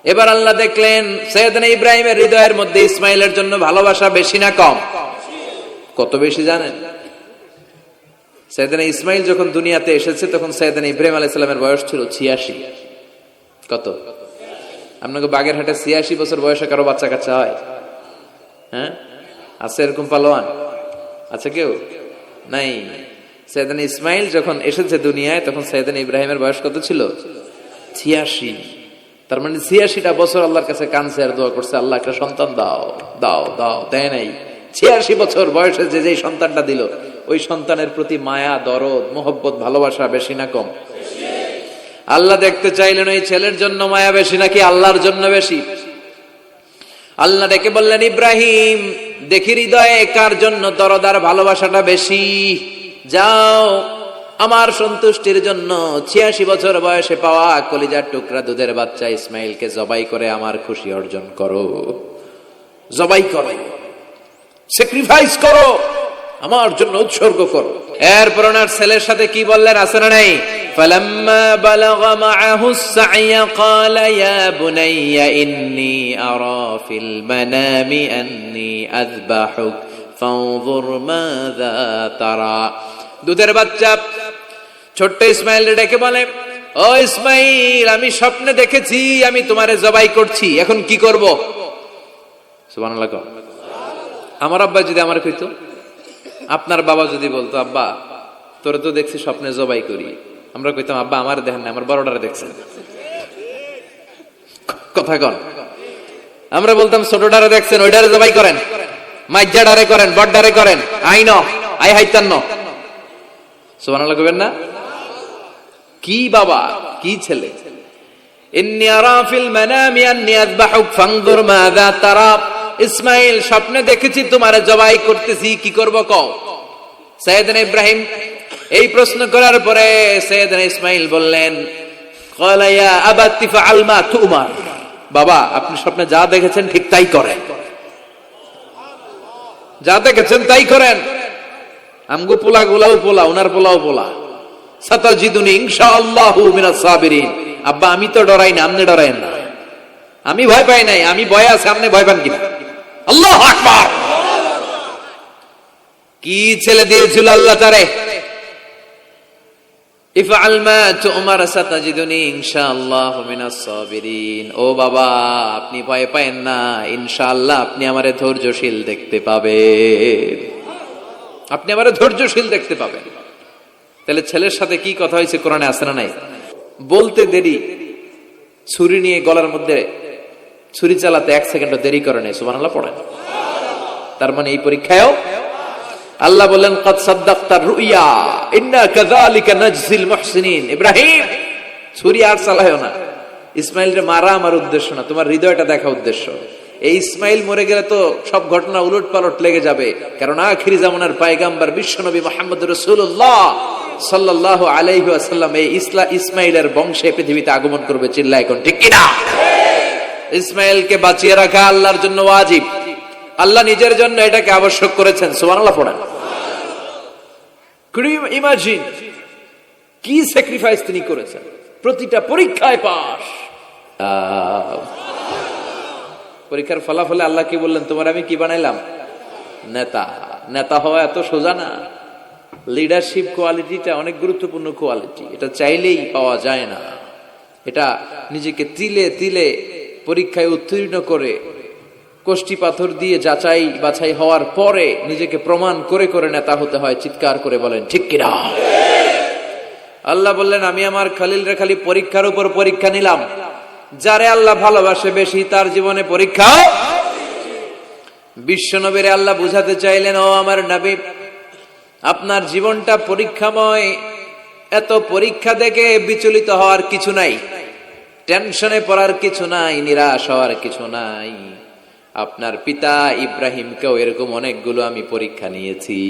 এবার আল্লাহ দেখলেন সৈয়দনা ইব্রাহিমের হৃদয়ের মধ্যে ইসমাইলের জন্য ভালোবাসা বেশি না কম? কত বেশি জানেন? সৈয়দনা ইসমাইল যখন দুনিয়াতে এসেছে তখন সৈয়দনা ইব্রাহিম আলাইহিস সালামের বয়স ছিল 86। কত? আপনাকে বাগেরহাটে 86 বছর বয়সে কারো বাচ্চা কাচ্চা হয়? হ্যাঁ, আছে এরকম পালোয়ান? আছে কেউ? নাই। সৈয়দনা ইসমাইল যখন এসেছে দুনিয়ায় তখন সৈয়দনা ইব্রাহিমের বয়স কত ছিল? 86। তার মানে 86টা বছর আল্লাহর কাছে কাঁদছে আর দোয়া করছে, আল্লাহ একটা সন্তান দাও দাও দাও, দেয় নাই। 86 বছর বয়সে যে সন্তানটা দিল, ওই সন্তানের প্রতি মায়া, দরদ, মোহব্বত, ভালোবাসা বেশি না কম? আল্লাহ দেখতে চাইলেন ওই ছেলের জন্য মায়া বেশি নাকি আল্লাহর জন্য বেশি। আল্লাহ ডেকে বললেন, ইব্রাহিম দেখি হৃদয়ে কার জন্য দরদ আর ভালোবাসাটা বেশি। যাও আমার সন্তুষ্টির জন্য 86 বছর বয়সে পাওয়া কলিজার টুকরা দুধের বাচ্চা ইসমাইলকে জবাই করে আমার খুশি অর্জন করো। জবাই করো, স্যাক্রিফাইস করো, আমার জন্য উৎসর্গ করো। এরপর ওনার ছেলের সাথে কি বললেন আছে না নাই? ফালাম্মা বালাগা মাআহু আস-সা'য়া ক্বালা ইয়া বুনাইয়া ইন্নী আরা ফিল মানামি আন্নী আযবাহুক ফানজুর মাযা তারা। দুধের বাচ্চা ছোট্ট ইসমাইল ডেকে বলে, ও ইসমাইল, আমি স্বপ্নে দেখেছি আমি তোমারে জবাই করছি, এখন কি করব? সুবহানাল্লাহ। আমার আব্বা যদি আমার কইতো, আপনার বাবা যদি বলতো, আব্বা তোরে তো দেখছি স্বপ্নে জবাই করি, আমরা কইতাম, আব্বা আমার দেখেন না, আমার বড়টারে দেখছেন। কথা কন। আমরা বলতাম, ছোটটারে দেখছেন, ওইটারে জবাই করেন, মাইজ্জাডারে করেন, বড়ডারে করেন, আইন আই হাইতান্ন। সুবহানাল্লাহ কইবেন না? কি বাবা, কি ছেলে! ইন্নী আরা ফিল মানামি আন্নী আযবাহুক ফানজুর মাযা তারা। ইসমাইল স্বপ্নে দেখেছি তোমারে জবাই করতেছি, কি করব কও? সাইয়েদনা ইব্রাহিম এই প্রশ্ন করার পরে সাইয়েদনা ইসমাইল বললেন, ক্বালা ইয়া আবাতি ফাআল মা তুমার। বাবা আপনি স্বপ্নে যা দেখেছেন ঠিক তাই করেন, যা দেখেছেন তাই করেন। আমগো পোলা গুলাও পোলা, ওনার পোলাও পোলা। সাতাজিদুনি ইনশাআল্লাহু মিনাস সাবিরিন। আব্বা আমি তো ডরাই না, আপনি ডরায়েন না। আমি ভয় পাই নাই, আমি ভয় আছে, আপনি ভয় পান কিনা? আল্লাহু আকবার। কি ছেলে দিয়েছিল আল্লাহ তারে! ইফআল মা তুমার সাতাজিদুনি ইনশাআল্লাহু মিনাস সাবিরিন। ও বাবা আপনি ভয় পায়েন না, ইনশাআল্লাহ আপনি আমারে ধৈর্যশীল দেখতে পাবেন, আপনি আমারে ধৈর্যশীল দেখতে পাবেন। তাহলে ছেলের সাথে কি কথা হয়েছে কোরআনে আছে না নাই? বলতে দেরি, ছুরি নিয়ে গলার মধ্যে ছুরি চালাতে 1 সেকেন্ডও দেরি করে নাই। সুবহানাল্লাহ পড়েন। তার মানে এই পরীক্ষায়ও আল্লাহ বললেন, ক্বাদ সাদ্দাকতার রুইয়া ইন্না কাযালিকা নাজজিল মুহসিনিন। ইব্রাহিম ছুরি আর চালায়ও না, ইসমাইলকে মারা আমার উদ্দেশ্য না, তোমার হৃদয়টা দেখা উদ্দেশ্য। এই ইসমাইল মরে গেলে তো সব ঘটনা উলট পালট লেগে যাবে, কারণ আখিরি জামানার পয়গম্বর বিশ্বনবী মুহাম্মদ রাসূলুল্লাহ সাল্লাল্লাহু আলাইহি ওয়াসাল্লাম এই ইসমাইলের বংশে পৃথিবীতে আগমন করবে। চিল্লায় কোন ঠিক কিনা? ইসমাইলকে বাঁচিয়ে রাখা আল্লাহর জন্য ওয়াজিব, আল্লাহ নিজের জন্য এটাকে আবশ্যক করেছেন। সুবহানাল্লাহ পড়েন। কুড ইউ ইমাজিন কি স্যাক্রিফাইস তিনি করেছেন! প্রতিটা পরীক্ষায় পাস। পরীক্ষার ফলাফলে আল্লাহ কি বললেন? তোমার আমি কি বানাইলাম? নেতা। নেতা হওয়া এত সোজা না। লিডারশিপ কোয়ালিটিটা অনেক গুরুত্বপূর্ণ কোয়ালিটি, এটা চাইলেই পাওয়া যায় না। এটা নিজেকে তিলে তিলে পরীক্ষায় উত্তীর্ণ করে, কষ্টি পাথর দিয়ে যাচাই বাছাই হওয়ার পরে নিজেকে প্রমাণ করে করে নেতা হতে হয়। চিৎকার করে বলেন ঠিক কিনা? আল্লাহ বললেন, আমি আমার খলিলরে খালি পরীক্ষার উপর পরীক্ষা নিলাম। যারে আল্লাহ ভালোবাসে বেশি তার জীবনে পরীক্ষা। বিশ্বনবীরে আল্লাহ বুঝাতে চাইলেন, ও আমার নবী, আপনার জীবনটা পরীক্ষাময়। এত পরীক্ষা দেখে বিচলিত হওয়ার কিছু নাই, টেনশনে পড়ার কিছু নাই, নিরাশ হওয়ার কিছু নাই। আপনার পিতা ইব্রাহিমকেও এরকম অনেকগুলো আমি পরীক্ষা নিয়েছি,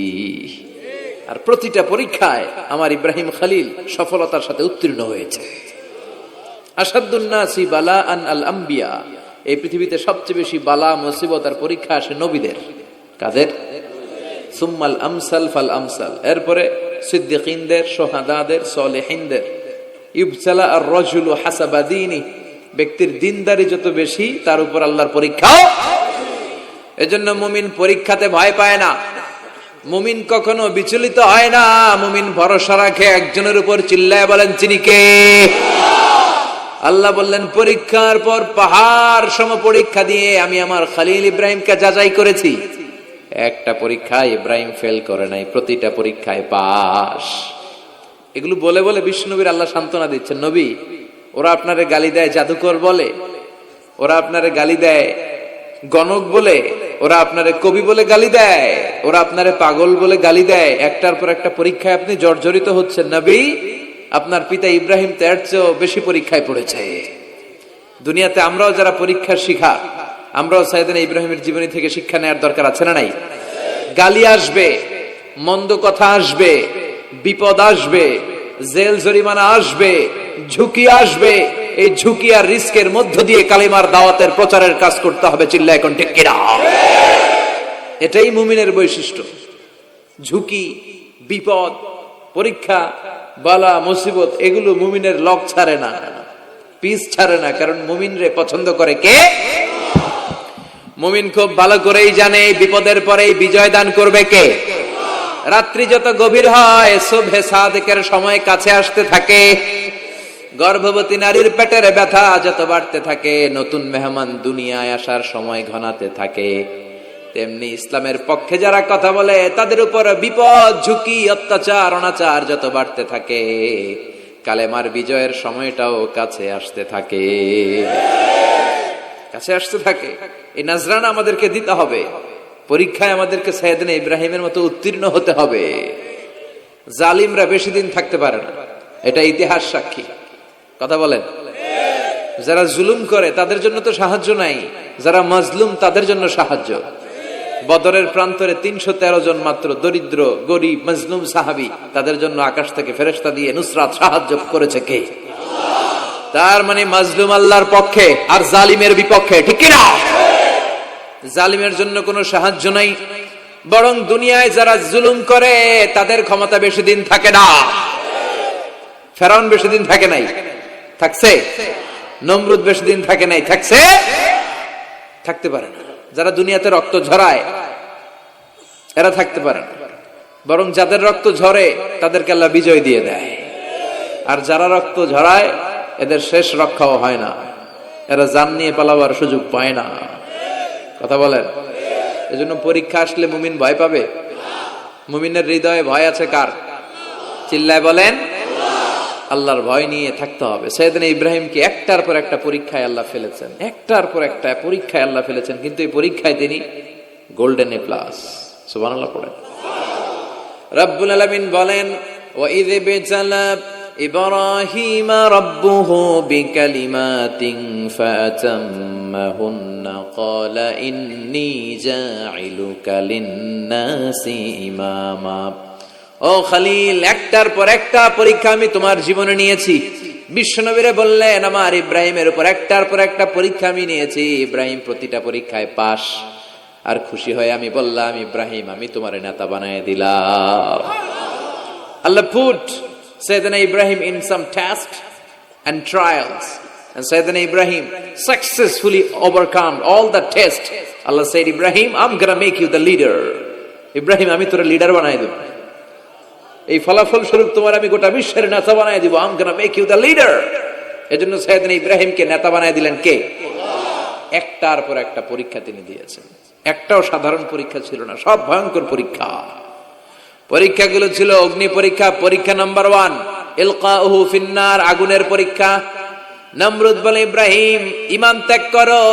আর প্রতিটা পরীক্ষায় আমার ইব্রাহিম খলিল সফলতার সাথে উত্তীর্ণ হয়েছে। আসাদুন নাসি বালাআন আল আম্বিয়া। এই পৃথিবীতে সবচেয়ে বেশি বালা, মুসিবত আর পরীক্ষা আসে নবীদের। কাদের? সুম্মাল আমসাল ফাল আমসাল। এরপরে সিদ্দিকিনদের, শুহাদাদের, সালেহিনদের। ইবতালা আর রাজুলু হাসাবা দীনি। ব্যক্তির দিনদারি যত বেশি তার উপর আল্লাহর পরীক্ষাও। এজন্য মুমিন পরীক্ষাতে ভয় পায় না, মুমিন কখনো বিচলিত হয় না, মুমিন ভরসা রাখে একজনের উপর। চিল্লায় বলেন তিনি কে? আল্লাহ বললেন পরীক্ষার পর পাহাড় সম পরীক্ষা দিয়ে আমি আমার খলিল ইব্রাহিমকে যাচাই করেছি। একটা পরীক্ষায় ইব্রাহিম ফেল করে নাই, প্রতিটা পরীক্ষায় পাস। এগুলো বলে বলে বিষ্ণুনবীর আল্লাহ সান্ত্বনা দিচ্ছেন, নবী ওরা আপনারে গালি দেয় জাদুকর বলে, ওরা আপনারে গালি দেয় গণক বলে, ওরা আপনারে কবি বলে গালি দেয়, ওরা আপনারে পাগল বলে গালি দেয়, একটার পর একটা পরীক্ষায় আপনি জর্জরিত হচ্ছেন। নবী আপনার পিতা ইব্রাহিম তো এর চেয়েও বেশি পরীক্ষায় পড়েছে। দুনিয়াতে আমরাও যারা পরীক্ষার শিখা, আমরাও সাইয়েদনা ইব্রাহিমের জীবনী থেকে শিক্ষা নেওয়ার দরকার আছে না নাই? গালি আসবে, মন্দ কথা আসবে, বিপদ আসবে, জেল জরিমানা আসবে, ঝুঁকি আসবে। এই ঝুঁকি আর রিস্কের মধ্য দিয়ে কালিমার দাওয়াতের প্রচারের কাজ করতে হবে। চিল্লায় এখন ঠিক কিনা? এটাই মুমিনের বৈশিষ্ট্য। ঝুঁকি, বিপদ, পরীক্ষা, বালা, মুসিবত এগুলো মুমিনের লক ছাড়ে না, পিস ছাড়ে না। কারণ মুমিনরে পছন্দ করে কে? মুমিন খুব ভালো করেই জানে বিপদের পরেই বিজয় দান করবে কে। রাত্রি যত গভীর হয় সুবহে সাদেকের সময় কাছে আসতে থাকে, গর্ভবতী নারীর পেটের ব্যথা যত বাড়তে থাকে, নতুন মেহমান দুনিয়ায় আসার সময় ঘনাতে থাকে, তেমনি ইসলামের পক্ষে যারা কথা বলে তাদের উপর বিপদ, ঝুঁকি, অত্যাচার, অনাচার যত বাড়তে থাকে, কালেমার বিজয়ের সময়টাও কাছে আসতে থাকে, কাছে আসতে থাকে। এই নাজরানা আমাদেরকে দিতে হবে। পরীক্ষায় আমাদেরকে সাইয়েদনা ইব্রাহিমের মতো উত্তীর্ণ হতে হবে। জালিমরা বেশি দিন থাকতে পারে না, এটা ইতিহাস সাক্ষী। কথা বলেন? যারা জুলুম করে তাদের জন্য তো সাহায্য নাই, যারা মাজলুম তাদের জন্য সাহায্য। বদরের প্রান্তরে 313 জন মাত্র দরিদ্র, গরিব, মাজলুম সাহাবী, তাদের জন্য আকাশ থেকে ফেরেশতা দিয়ে নুসরাত সাহায্য করেছে কে? তার মানে মাজলুম আল্লাহর পক্ষে আর জালিমের বিপক্ষে, ঠিক কি না? জালিমের জন্য কোনো সাহায্য নাই, বরং দুনিয়ায় যারা জুলুম করে তাদের ক্ষমতা বেশি দিন থাকে না। ফেরাউন বেশি দিন থাকে নাই, থাকছে? নমরুদ বেশি দিন থাকে নাই, থাকছে? থাকতে পারে না। যারা দুনিয়াতে রক্ত ঝরায় এরা থাকতে পারে না, বরং যাদের রক্ত ঝরে তাদেরকে আল্লাহ বিজয় দিয়ে দেয়। আর যারা রক্ত ঝরায় এদের শেষ রক্ষাও হয় না, এরা জান নিয়ে পালাবার সুযোগ পায় না। কথা বলেন? এজন্য পরীক্ষা আসলে মুমিন ভয় পাবে? মুমিনের হৃদয়ে ভয় আছে কার? চিল্লায় বলেন। আল্লাহর ভয় নিয়ে থাকতে হবে। সাইয়েদনা ইব্রাহিমকে একটার পর একটা পরীক্ষায় আল্লাহ ফেলেছেন, একটার পর একটা পরীক্ষায় আল্লাহ ফেলেছেন, কিন্তু এই পরীক্ষায় তিনি গোল্ডেন এ প্লাস। সুবহানাল্লাহ পড়েন। রব্বুল আলামিন বলেন, ওয়া ইয বিতালা ইব্রাহিম রাব্বুহু বিকালিমাতিন ফাতাম্মাহুন্না ক্বালা ইন্নী জাইলুকা লিন-নাসি ইমামা। ও খলিল, একটার পর একটা পরীক্ষা আমি তোমার জীবনে নিয়েছি। বিশ্বনবীরে বললেন আমার ইব্রাহিমের উপর একটার পর একটা পরীক্ষা আমি নিয়েছি, ইব্রাহিম প্রতিটা পরীক্ষায় পাস। আর খুশি হয়ে আমি বললাম, ইব্রাহিম আমি তোমার নেতা বানায় দিলাম। আল্লাহ put Sayyidina Ibrahim in some tests and trials, and Sayyidina Ibrahim successfully overcome all the tests. Allah said, Ibrahim, I'm gonna make you the leader. Ibrahim আমি তোর লিডার বানাই দেব, এই ফলাফল স্বরূপ তোমার আমি গোটা বিশ্বের নেতা বানাই দিব। I'm gonna make you the leader. এজন্য সাইয়েদনা ইব্রাহিমকে নেতা বানাই দিলেন কে? একটার পর একটা পরীক্ষা তিনি দিয়েছেন। একটাও সাধারণ পরীক্ষা ছিল না, সব ভয়ঙ্কর পরীক্ষা। পরীক্ষাগুলো ছিল অগ্নি পরীক্ষা। পরীক্ষা নাম্বার 1 ইলকাউহু ফিন্নার, আগুনের পরীক্ষা। নমরুদ বলে, ইব্রাহিম ঈমান ত্যাগ করো,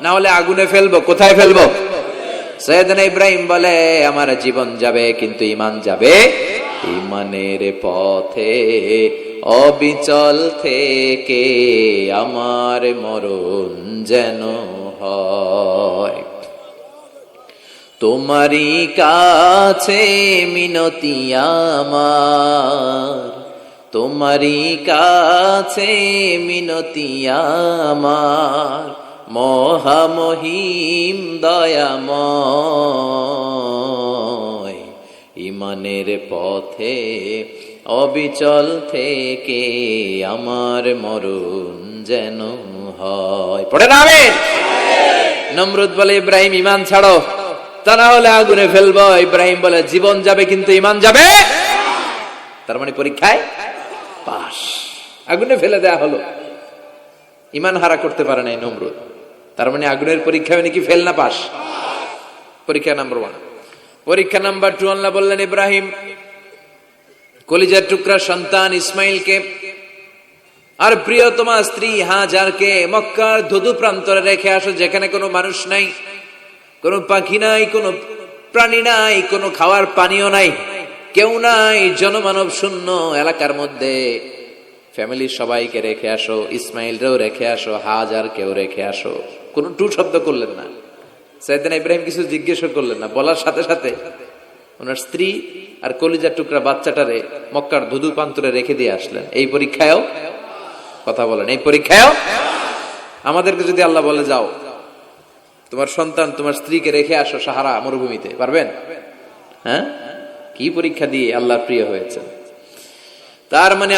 না হলে আগুনে ফেলবো। কোথায় ফেলবো? সাইয়েদনা ইব্রাহিম বলে, আমার জীবন যাবে কিন্তু ঈমান যাবে। ঈমানের পথে অবিচল থেকে আমার মরণ যেন হয়। তোমারই কাছে মিনতি আমার, তোমারই কাছে মিনতি আমার, মহামহিম দয়াময়। ঈমানের পথে অবিচল থেকে আমার মরণ যেন হয়। পড়ে না আমিন। নমরুদ বলে ইব্রাহিম ঈমান ছাড়ো, তা না হলে আগুনে ফেলবো। ইব্রাহিম বলে জীবন যাবে কিন্তু ঈমান যাবে। তার মানে পরীক্ষায় পাস, আগুনে ফেলে দেয়া হলো, ঈমান হারা করতে পারে নাই নমরুদ। তার মানে আগুনের পরীক্ষা নাকি ফেল না পাস? পরীক্ষা নাম্বার 1। পরীক্ষা নাম্বার 2 আল্লাহ বললেন ইব্রাহিম কলিজার টুকরা সন্তান ইসমাইলকে আর প্রিয়তমা স্ত্রী হাজারকে মক্কার ধুধু প্রান্তরে রেখে আসো, যেখানে কোনো মানুষ নাই, কোনো পাখি নাই, কোনো প্রাণী নাই, কোনো খাওয়ার পানিও নাই, কেউ নাই, জনমানব শূন্য এলাকার মধ্যে ফ্যামিলির সবাইকে রেখে আসো, ইসমাইলরেও রেখে আসো, হাজারকেও রেখে আসো। কোনো টু শব্দ করলেন না। সাইয়েদনা ইব্রাহিম কিছু জিজ্ঞেস করলেন না, বলার সাথে সাথে ওনার স্ত্রী আর কলিজার টুকরা বাচ্চাটারে মক্কার ধুধু প্রান্তরে রেখে দিয়ে আসলেন। এই পরীক্ষায়ও কথা বলেন, এই পরীক্ষায়ও আমাদেরকে যদি আল্লাহ বলে যাও তোমার সন্তান তোমার স্ত্রীকে রেখে আসো সাহারা মরুভূমিতে, পারবেন? হ্যাঁ, কি পরীক্ষা দিয়ে আল্লাহর প্রিয় হয়েছে। তার মানে